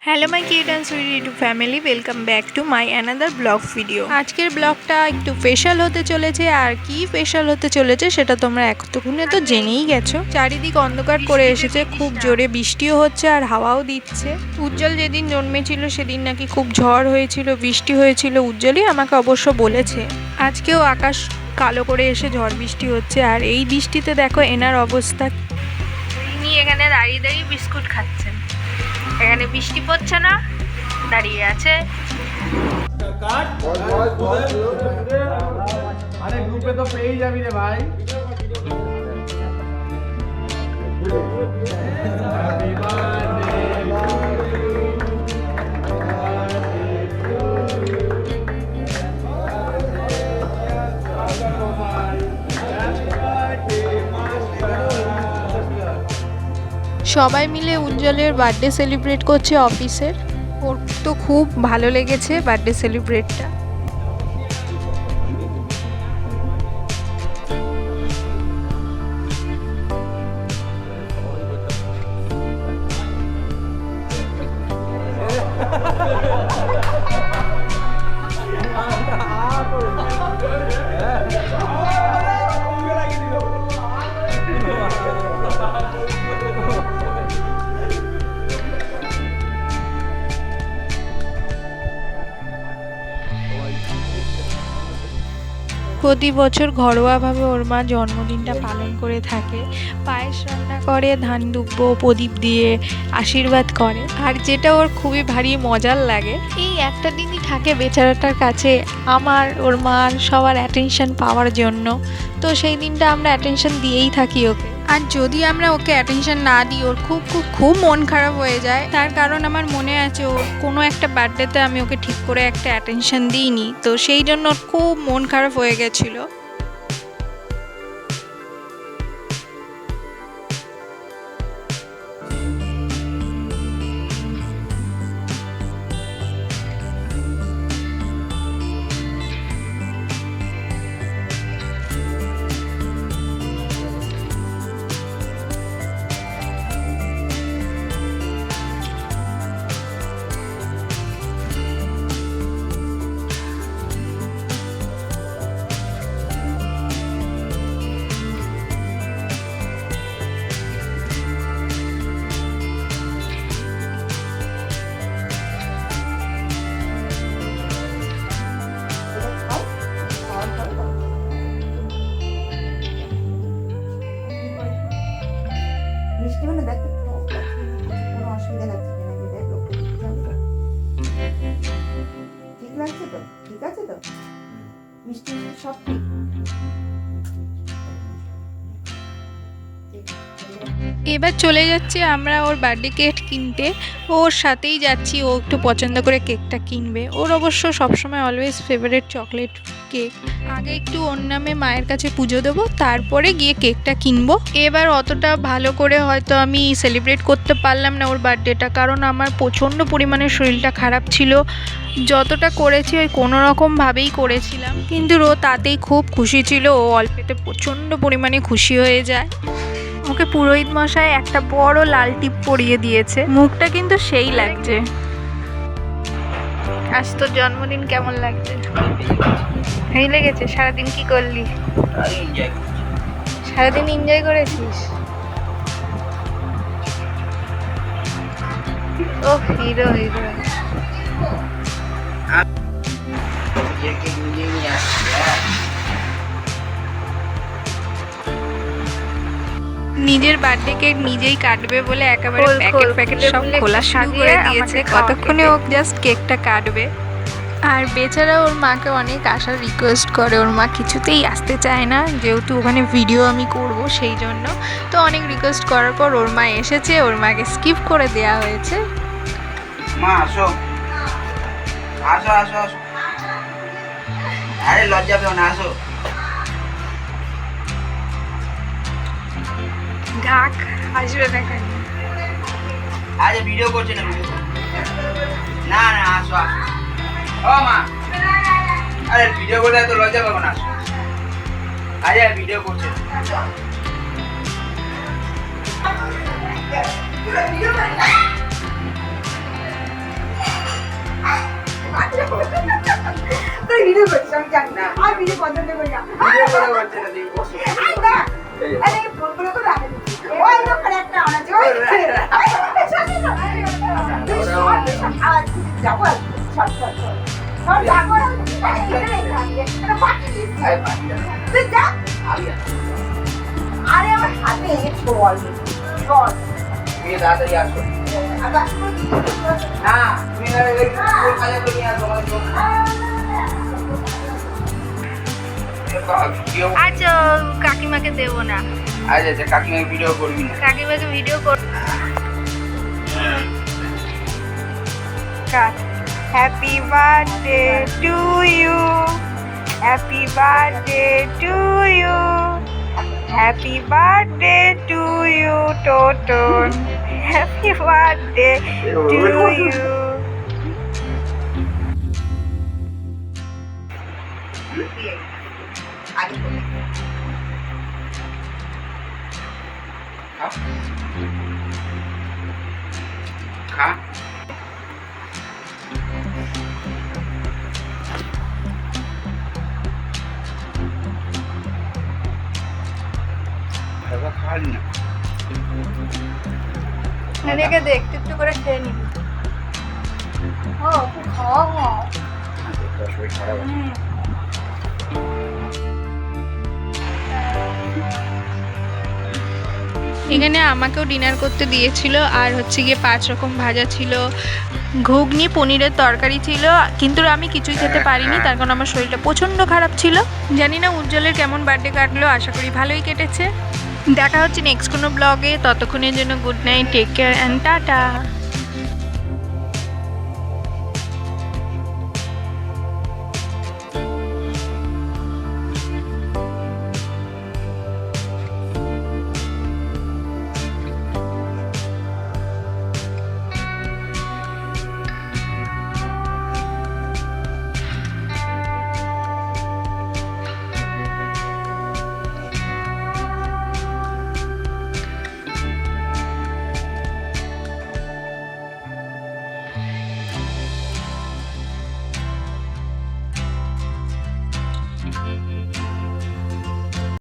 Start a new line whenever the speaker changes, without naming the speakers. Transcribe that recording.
Hello my kid and sweet YouTube family, welcome back to my another vlog video. আজকের ব্লগটা একটু special হতে চলেছে, আর কি স্পেশাল হতে চলেছে সেটা তোমরা এতক্ষণে তো জেনেই গেছো। চারিদিক অন্ধকার করে এসেছে, খুব জোরে বৃষ্টিও হচ্ছে আর হাওয়াও দিচ্ছে। উজ্জ্বল যেদিন জন্মেছিল সেদিন নাকি খুব ঝড় হয়েছিল, বৃষ্টি হয়েছিল, উজ্জ্বলই আমাকে অবশ্য বলেছে। আজকেও আকাশ কালো করে এসে ঝড় বৃষ্টি হচ্ছে, আর এই বৃষ্টিতে দেখো এনার অবস্থা। ইনি এখানে দাঁড়িয়ে দাঁড়িয়ে বিস্কুট খাচ্ছেন, এখানে বৃষ্টি পড়ছে না, দাঁড়িয়ে আছে।
আরে গ্রুপে তো পেয়ে যাবি রে ভাই।
সবাই মিলে উজ্জ্বলের বার্থডে সেলিব্রেট করছে অফিসের। ওর তো খুব ভালো লেগেছে বার্থডে সেলিব্রেটটা। প্রতি বছর ঘরোয়াভাবে ওর মা জন্মদিনটা পালন করে থাকে। পায়েস রান্না করে, ধান দুব্বো প্রদীপ দিয়ে আশীর্বাদ করে। আর যেটা ওর খুবই ভারী মজার লাগে, এই একটা দিনই থাকে বেচারাটার কাছে আমার, ওর মার, সবার অ্যাটেনশন পাওয়ার জন্য। তো সেই দিনটা আমরা অ্যাটেনশন দিয়েই থাকি ওকে। আর যদি আমরা ওকে অ্যাটেনশন না দিই ওর খুব খুব খুব মন খারাপ হয়ে যায়। তার কারণ আমার মনে আছে ওর কোনো একটা বার্থডেতে আমি ওকে ঠিক করে একটা অ্যাটেনশন দিইনি, তো সেই জন্য ওর খুব মন খারাপ হয়ে গেছিলো।
মিষ্টি মানে দেখতে কোনো অসুবিধা লাগছে কিনা কি দেখ, ঠিক লাগছে তো? ঠিক আছে তো? মিষ্টি সব ঠিক।
এবার চলে যাচ্ছি আমরা ওর বার্থডে কেক কিনতে। ওর সাথেই যাচ্ছি, ও একটু পছন্দ করে কেকটা কিনবে। ওর অবশ্য সবসময় অলওয়েজ ফেভারিট চকলেট কেক। আগে একটু ওর নামে মায়ের কাছে পুজো দেবো, তারপরে গিয়ে কেকটা কিনবো। এবার অতটা ভালো করে হয়তো আমি সেলিব্রেট করতে পারলাম না ওর বার্থডেটা, কারণ আমার প্রচণ্ড পরিমাণে শরীরটা খারাপ ছিল। যতটা করেছি ওই কোনো রকমভাবেই করেছিলাম, কিন্তু ও তাতেই খুব খুশি ছিল। ও অল্পেতে প্রচণ্ড পরিমাণে খুশি হয়ে যায়। ওকে পুরোহিত মশাই একটা বড় লাল টিপ পরিয়ে দিয়েছে, মুখটা কিন্তু সেই লাগছে। আজ তোর জন্মদিন কেমন লাগছে? এই লেগেছে? সারাদিন কি করলি? সারাদিন এনজয় করেছিস? ও হিরো হিরো। নিজের বার্থডে কেক নিজেই কাটবে বলে একেবারে প্যাকেট সব খোলা শুরু করে দিয়েছে। কতক্ষণে ও জাস্ট কেকটা কাটবে। আর বেচারা ওর মাকে অনেক আসার রিকোয়েস্ট করে, ওর মা কিছুতেই আসতে চায় না, যেহেতু ওখানে ভিডিও আমি করব সেই জন্য। তো অনেক রিকোয়েস্ট করার পর ওর মা এসেছে, ওর মাকে স্কিপ করে দেওয়া হয়েছে।
মা আসো, আসো আসো আসো, আরে লজ্জা পেও না, আসো।
ঢাক আসবে না কেন?
আরে ভিডিও করছে না, ভিডিও না না, আসো আসো। ও মা, আরে ভিডিও করলে এত লজ্জা পাবো না, আসো। আরে ভিডিও করছে না।
তুই ভিডিও করছিস আমি জানি না, আর ভিডিও পছন্দ করি না।
ভিডিও করে করছে না, দেখি বসো।
আয় না, আরে ফোনগুলো তো রাখে দিচ্ছি। ওই দোকানে একটা আছে, ওই আর যাবো আর সব যাবো
আরে পারি না।
তুই যা।
আমি আসি।
আরে আমার হাতে বল বল
তুমি তাড়াতাড়ি আসো।
আবার
না, তুমি না ওই ফুল কাজে করে নিয়ে আসো, আমার জন্য। ভিডিও
আচ্ছা কাকিমাকে দেবো না,
আচ্ছা আচ্ছা, কাকিমাকে ভিডিও করবি না।
কাকিমাকে ভিডিও কর। Happy birthday to you, happy birthday to you, happy birthday to you Toton, happy birthday to you.
আগে বলে
খা। এবার খাওয়ালি না।
এদিকে দেখ, একটু একটু করে খেয়ে নিবি। ও তুই খাওয়া খাওয়া।
শরীর খারাপ আছে।
এখানে আমাকেও ডিনার করতে দিয়েছিল, আর হচ্ছে গিয়ে 5 রকম ভাজা ছিল, ঘুগনি, পনিরের তরকারি ছিল, কিন্তু আমি কিছুই খেতে পারিনি তার কারণ আমার শরীরটা প্রচণ্ড খারাপ ছিল। জানি না উজ্জ্বলের কেমন বার্থডে কাটলো, আশা করি ভালোই কেটেছে। দেখা হচ্ছে নেক্সট কোনো ব্লগে, ততক্ষণের জন্য good night, take care and tata.